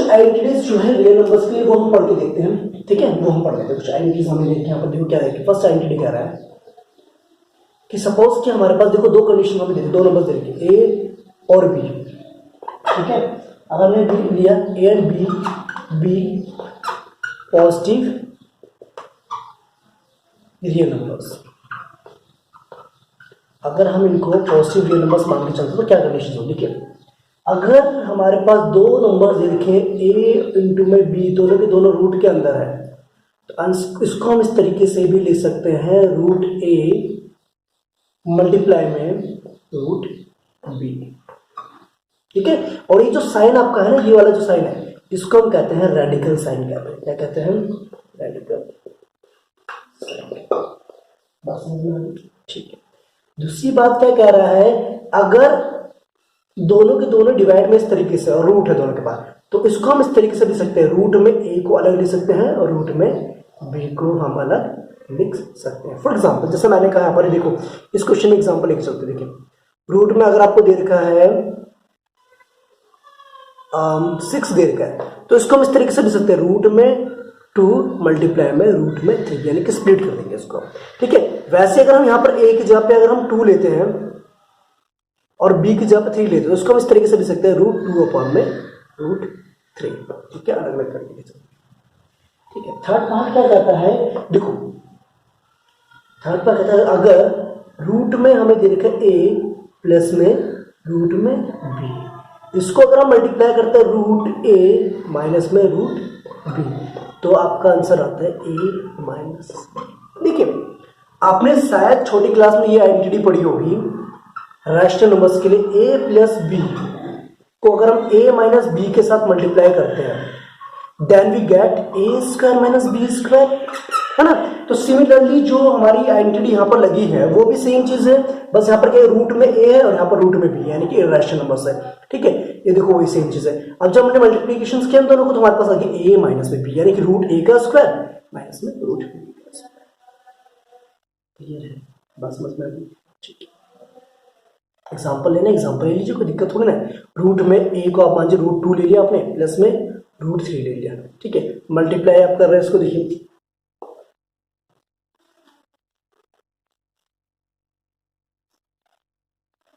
Identities जो है real numbers के लिए वो हम पढ़ के देखते हैं, ठीक है, वो हम पढ़ लेते हैं। कुछ आइडेंटिटीज हमें देखते हैं यहाँ पर। देखो क्या है कि फर्स्ट आइडेंटिटी कह रहा है कि सपोज कि हमारे पास देखो दो कंडीशन हमें देते, दो नंबर्स दे रखे ए और बी, ठीक है। अगर हमने लिया A and B, B positive real numbers, अगर हम इनको पॉजिटिव रियल नंबर्स मान के चलते तो क्या कंडीशन होगी? देखिए अगर हमारे पास दो नंबर दे रखे ए इंटू में बी, दोनों के दोनों रूट के अंदर है, तो इसको हम इस तरीके से भी ले सकते हैं रूट ए मल्टीप्लाई में रूट बी, ठीक है। और ये जो साइन आपका है ना, ये वाला जो साइन है, इसको हम कहते हैं रेडिकल साइन कहते हैं। क्या कहते हैं? Radical sign. बात समझ में आ गई? ठीक है। दूसरी बात क्या कह रहा है, अगर दोनों के दोनों डिवाइड में इस तरीके से और रूट है दोनों के पास, तो इसको हम इस तरीके से लिख सकते हैं, रूट में ए को अलग लिख सकते हैं और रूट में बी को हम अलग लिख सकते हैं। फॉर एग्जांपल जैसे मैंने कहा यहाँ पर, देखो इस क्वेश्चन में एग्जांपल लिख सकते हैं। देखिए रूट में अगर आपको दे रखा है 6 दे रखा है, तो इसको हम इस तरीके से लिख सकते हैं, रूट में 2 मल्टीप्लाई में रूट में 3, यानी कि स्प्लिट कर देंगे इसको, ठीक है। वैसे अगर हम यहाँ पर ए की जगह पे अगर हम 2 लेते हैं और बी की जगह पे 3 लेते हैं, तो इसको हम इस तरीके से लिख सकते हैं, √2 में √3, ठीक है, अलग अलग कर देंगे, ठीक है। थर्ड पार्ट क्या कहता है, देखो थर्ड पार्ट कहता है अगर रूट में हमें दे रखा है ए प्लस में रूट में बी, इसको अगर हम मल्टीप्लाई करते हैं रूट ए माइनस में रूट बी, तो आपका आंसर आता है ए माइनस। देखिए आपने शायद छोटी क्लास में ये आइडेंटिटी पढ़ी होगी रैशनल नंबर्स के लिए, ए प्लस बी को अगर हम ए माइनस बी के साथ मल्टीप्लाई करते हैं then we get A square minus B square, है ना। तो सिमिलरली जो हमारी आइडेंटिटी यहाँ पर लगी है वो भी सेम चीज है, बस यहाँ पर क्या रूट में ए है और यहाँ पर रूट में बी है, यानी कि इरैशनल नंबर्स है, ठीक है। ये देखो वही सेम चीज है। अब जब हमने मल्टीप्लिकेशन किया दोनों को, तो हमारे पास आ गया ए माइनस में बी, यानी कि रूट ए का स्क्वायर माइनस में रूट बी का स्क्वायर। क्लियर है? बस समझ में आ गई? ठीक है। एग्जाम्पल लेना, एग्जाम्पल ले लीजिए, कोई दिक्कत थोड़ी ना। रूट में ए को आप मान लीजिए √2 ले लिया आपने, प्लस में √3 ले लिया, ठीक है। मल्टीप्लाई आप कर रहे हैं, इसको देखिए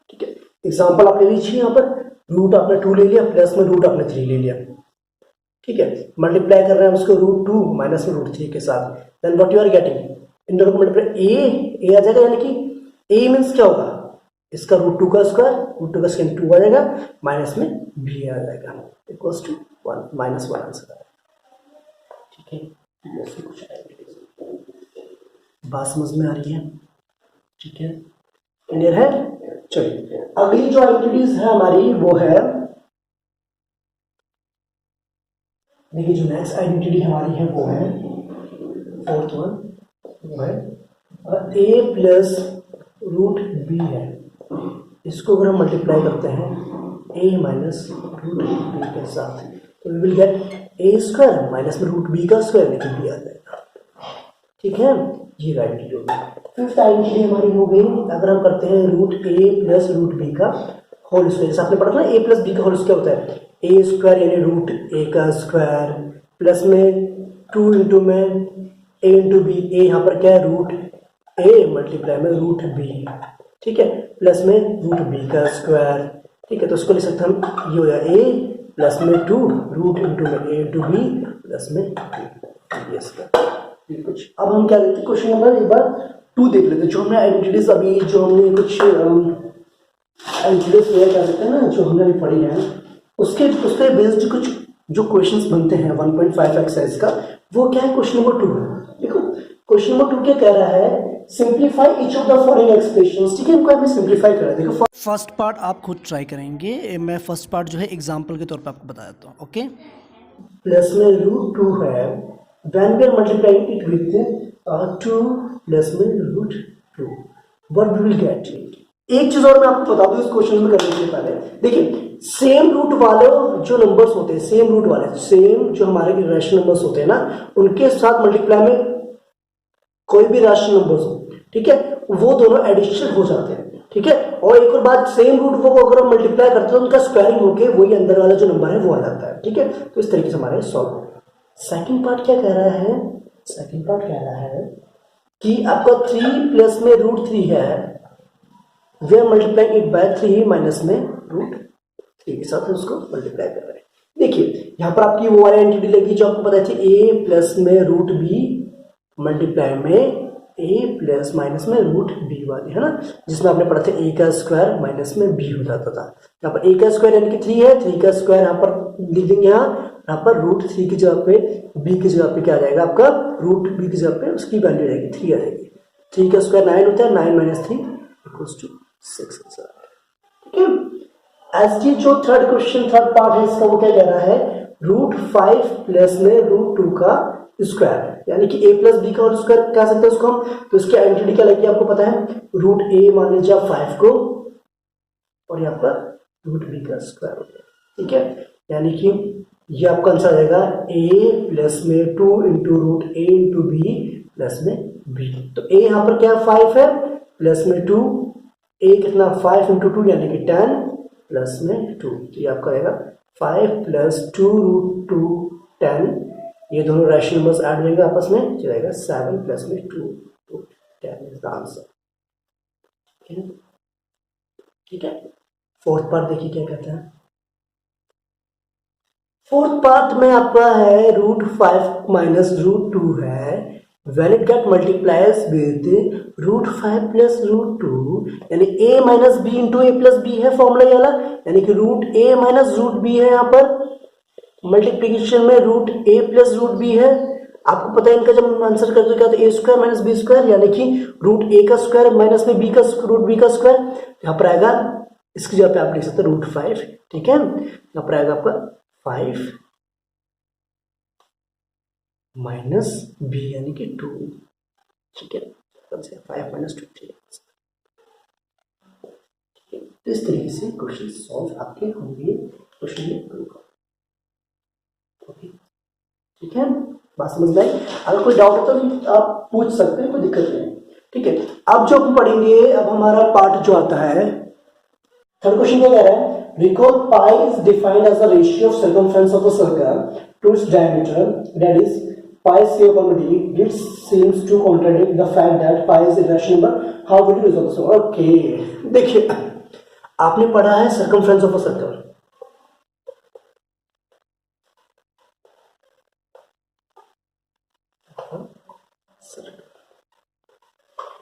ठीक है। एग्जाम्पल आप ले लीजिए, यहाँ पर रूट आपने 2 ले लिया, प्लस में रूट आपने 3 ले लिया, ठीक है। मल्टीप्लाई कर रहे हैं उसको √2 माइनस में √3 के साथ, then what you are getting, इन दोनों को मल्टीप्लाई ए आ जाएगा, यानी कि ए मीन्स क्या होगा, इसका √2 का स्क्वायर, √2 का स्क्वायर 2 आ जाएगा, माइनस में बी आ जाएगा, इक्वल्स टू 1 माइनस 1 आंसर आएगा, ठीक है। कुछ बात समझ में आ रही है? ठीक है, क्लियर है? चलिए अगली जो आइडेंटिटीज है हमारी वो है, देखिए जो नेक्स्ट आइडेंटिटी हमारी है वो है फोर्थ वन, वो है ए प्लस रूट बी है। इसको अगर हम मल्टीप्लाई करते हैं ए माइनस रूट बी के साथ, तो we will get A square minus में रूट बी का स्क्वायर, लेकिन बी आ जाएगा, ठीक है। ये आइडेंटिटी होगी। फिफ्थ आइडेंटिटी हमारी हो गई, अगर हम करते हैं रूट ए प्लस रूट बी का होल स्क्वायर, जैसे आपने पढ़ा था ना ए प्लस बी का होल स्क्वायर होता है ए स्क्वायर, यानी रूट ए का स्क्वायर प्लस में 2 इंटू में ए इंटू बी, ए यहाँ पर क्या है रूट ए मल्टीप्लाई में रूट बी, ठीक है, प्लस में रूट बी का स्क्वायर, ठीक है। तो उसको लिख सकते हम, ये हो जाए ए प्लस में 2 रूट इंटू में ए इंटू बी प्लस में 2 कुछ। अब हम क्या देखते हैं क्वेश्चन नंबर एक बार 2 देख लेते हैं। जो हमने आइडेंटिटीज अभी जो हमने कुछ आइडेंटिटीज क्या कहते हैं ना, जो हमने अभी पढ़ी है उसके उस पर बेस्ड कुछ जो क्वेश्चंस बनते हैं 1.5 एक्सरसाइज का, वो क्या है क्वेश्चन नंबर 2। देखो क्वेश्चन नंबर 2 क्या कह रहा है, simplify each of the following expressions, ठीक है। इनको हमें सिंप्लीफाई करना है। देखो फर्स्ट पार्ट आप खुद ट्राई करेंगे, मैं फर्स्ट पार्ट जो है एग्जांपल के तौर पे आपको बता देता हूँ, ओके। प्लस में √2 है, when we are multiplying it with 2 plus में √2, व्हाट वी विल गेट। एक चीज और मैं आपको बता दूं इस क्वेश्चन में करने से पहले, देखिए सेम रूट वाले जो नंबर्स होते हैं, सेम रूट वाले, सेम जो हमारे रैशनल नंबर्स होते हैं ना, उनके साथ मल्टीप्लाई में कोई भी रैशनल नंबर्स हो, ठीक है, वो दोनों एडिशन हो जाते हैं, ठीक है। और एक और बात, सेम रूट को अगर हम मल्टीप्लाई करते हैं तो उनका स्क्वायरिंग होके वही अंदर वाला जो नंबर है वो आ जाता है, ठीक है। तो इस तरीके से हमारे सॉल्व हो गया। सेकंड पार्ट क्या कह रहा है, सेकंड पार्ट कह रहा है कि आपका 3 प्लस में √3 है, वे मल्टीप्लाई इट बाय 3 माइनस में √3 के साथ उसको मल्टीप्लाई कर रहे हैं। देखिए यहाँ पर आपकी वो वाली एंटिटी लगी जो आपको पता है a प्लस में √b मल्टीप्लाई में a प्लस माइनस में √b वाली, है ना, जिसमें आपने पढ़ा था a का स्क्वायर माइनस में b हो जाता था। यहाँ पर a का स्क्वायर यानी कि 3 है, 3 का स्क्वायर यहाँ पर लिख देंगे, यहाँ पर √3 की जगह पे b की जगह पे क्या आ जाएगा आपका, √b की जगह पे उसकी वैल्यू रहेगी 3 आ जाएगी। 3 का स्क्वायर 9 होता है, 9 माइनस 3 इक्वल्स टू 6 आंसर, ठीक है। एस जी जो थर्ड क्वेश्चन थर्ड पार्ट है इसका वो क्या कह रहा है, √5 प्लस में √2 का स्क्वायर यानी कि a प्लस बी का और स्क्वायर कह सकते हैं उसको हम। तो इसकी आइडेंटिटी क्या लगी आपको पता है, √a मान लीजिए आप 5 को और यहाँ पर √b का स्क्वायर हो गया, ठीक है। यानी कि ये आपका आंसर आ जाएगा a प्लस में 2 into √a into b plus में b। तो a यहाँ पर क्या 5 है प्लस में 2, a कितना 5 इंटू 2 यानी कि 10 प्लस में 2, तो ये आपका आएगा 5 प्लस 2 √2 10, ये दोनों रैशनल नंबर्स ऐड हो जाएंगे आपस में, चलेगा 7 प्लस में 2 तो 10 इज द आंसर, ठीक है। फोर्थ पार्ट देखिए क्या कहता है, फोर्थ पार्ट में आपका है √5 माइनस √2 है, when it get multiplies with √5 plus √2 यानी a minus b into a plus b है फॉर्मूला ये वाला, यानी कि √a माइनस √b है, यहाँ पर मल्टीप्लीकेशन में √a प्लस √b है। आपको पता है इनका जब आंसर करते क्या होता है, a square minus b square यानी कि √a का स्क्वायर माइनस में b का √b का स्क्वायर, यहाँ पर आएगा इसकी जगह पे आप लिख सकते हैं √5, ठीक है। यहाँ पर आएगा आपका 5 माइनस b यानी कि 2, ठीक है। 5 माइनस 2 ठीक है। इस तरीके से क्वेश्चन सॉल्व आपके होंगे क्वेश्चन नंबर 2 का, ओके, ठीक है। बात समझ में आई? अगर कोई डाउट है तो आप पूछ सकते हैं, कोई दिक्कत नहीं, ठीक है। अब जो हम पढ़ेंगे, अब हमारा पार्ट जो आता है थर्ड क्वेश्चन क्या कह रहा है, recall pi is defined as the ratio of circumference of a circle to its diameter, that is pi c upon d. This seems to contradict the fact that pi is a rational number. How will you resolve this? Okay, देखिए आपने पढ़ा है circumference of a circle,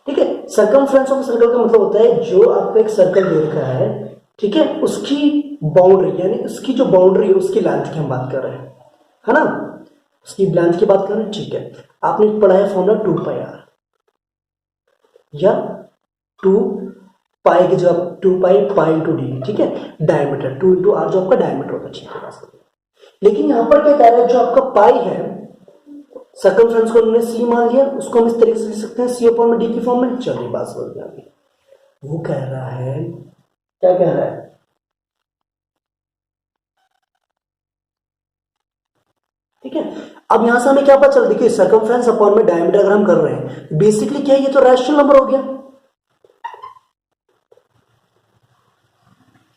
ठीक है। Circumference of circle का मतलब होता है जो आपको एक सर्कल दे रखा है, ठीक है, उसकी बाउंड्री यानी उसकी जो बाउंड्री है उसकी लेंथ की हम बात कर रहे हैं, है ना, उसकी लेंथ की बात कर रहे हैं, ठीक है। आपने पढ़ा है फॉर्मूला 2πr या 2 पाई की जगह 2 पाई पाई इंटू डी, ठीक है, डायमीटर 2 इंटू आर जो आपका डायमीटर होता है, ठीक है। लेकिन यहां पर क्या कह रहा है, जो आपका पाई है सर्कमफ्रेंस को उन्होंने सी मान लिया, उसको हम इस तरीके से लिख सकते हैं सी अपॉन डी की फॉर्म में। चलिए बात समझ में आ गई। वो कह रहा है, क्या कह रहा है, ठीक है। अब यहां से हमें क्या पता चल, देखिए सर्कमफ्रेंस अपॉन में डायमीटर अगर हम कर रहे हैं, बेसिकली क्या है, ये तो रैशनल नंबर हो गया,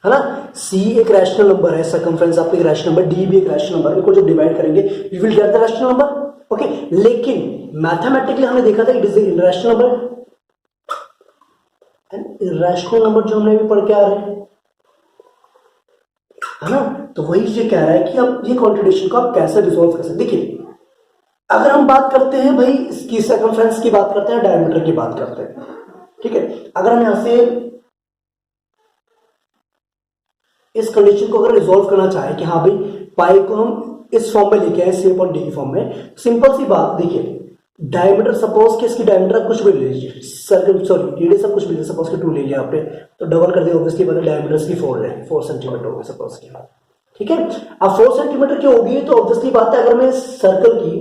है ना। सी एक रैशनल नंबर है, सर्कमफ्रेंस आपका एक रैशनल नंबर, डी भी एक रैशनल नंबर, इनको जो डिवाइड करेंगे we will get the rational number, okay. लेकिन मैथमेटिकली हमने देखा था it is irrational number, and irrational number जो हमने अभी पढ़ के आ रहे हैं, है ना। तो वही ये कह रहा है कि अब ये कॉन्ट्रडिक्शन को आप कैसे रिजोल्व कर सकते। देखिए अगर हम बात करते हैं भाई इसकी सर्कमफ्रेंस की बात करते हैं, डायमीटर की बात करते हैं, ठीक है। अगर हम यहां से इस कंडीशन को अगर रिजोल्व करना चाहें कि हाँ भाई पाई को हम इस फॉर्म में लेके आए सी अपॉन डी की फॉर्म में, सिंपल सी बात, देखिए डायमीटर सपोज कि इसकी डायमीटर कुछ भी ले लीजिए, सर्कल सॉरी रेडियस सब कुछ भी ले, सपोज कि 2 ले लिया आपने, तो डबल कर दिया ऑब्वियसली मतलब डायमीटर की 4 है, 4 सेंटीमीटर होगी सपोज की, ठीक है। अब 4 सेंटीमीटर की होगी तो ऑब्वियसली बात है, अगर मैं सर्कल की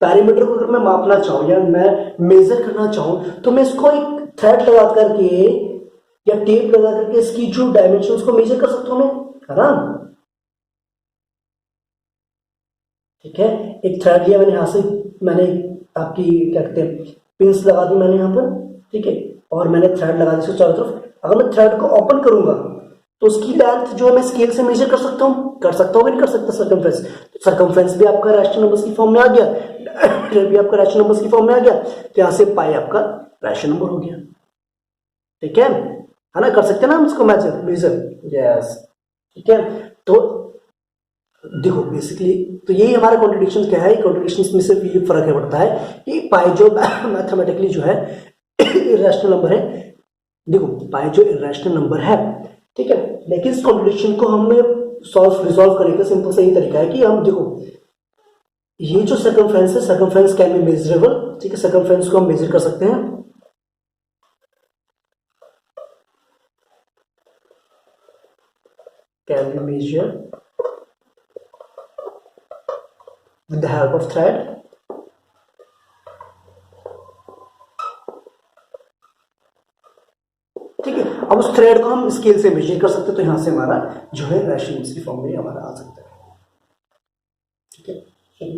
पैरीमीटर को अगर मैं मापना चाहूं या मैं मेजर करना चाहूं, तो मैं इसको एक थ्रेड लगा करके या टेप लगा करके इसकी जो डायमेंशन को मेजर कर सकता हूं मैं, है ना, ठीक है। एक थ्रेड लिया मैंने, यहां से मैंने आपकी क्या कहते हैं पिंस लगा दी मैंने यहां पर, ठीक है, और मैंने थ्रेड लगा दी इसको चारों तरफ। अगर मैं थ्रेड को ओपन करूंगा तो उसकी लेंथ जो है मैं स्केल से मेजर कर सकता हूँ कि नहीं कर सकता सर्कमफ्रेंस। तो सर्कमफ्रेंस भी आपका रैशनल नंबर्स की फॉर्म में आ गया, डायमीटर भी आपका रैशनल नंबर्स की फॉर्म में आ गया, तो यहाँ से पाई आपका रैशनल नंबर हो गया। ठीक है ना, कर सकते हैं ना हम इसको मेजर। यस ठीक है। तो देखो बेसिकली तो यही हमारा कॉन्ट्रडिक्शन क्या है, कॉन्ट्रडिक्शन में सिर्फ ये फर्क पड़ता है कि पाई जो मैथमेटिकली जो है इरेशनल नंबर है, देखो पाई जो इरेशनल नंबर है, ठीक है, लेकिन इस कॉन्ट्रडिक्शन को हमने रिजॉल्व करने का सिंपल सा ही तरीका है कि हम देखो ये जो सर्कमफ्रेंस है, सर्कमफ्रेंस कैन बी मेजरेबल, ठीक है, सर्कमफ्रेंस को हम मेजर कर सकते हैं। Can be measure with the help of thread। ठीक है, अब उस थ्रेड को हम स्केल से मेजर कर सकते हैं, तो यहां से हमारा जो है रैशनल की फॉर्म में हमारा आ सकता है। ठीक है।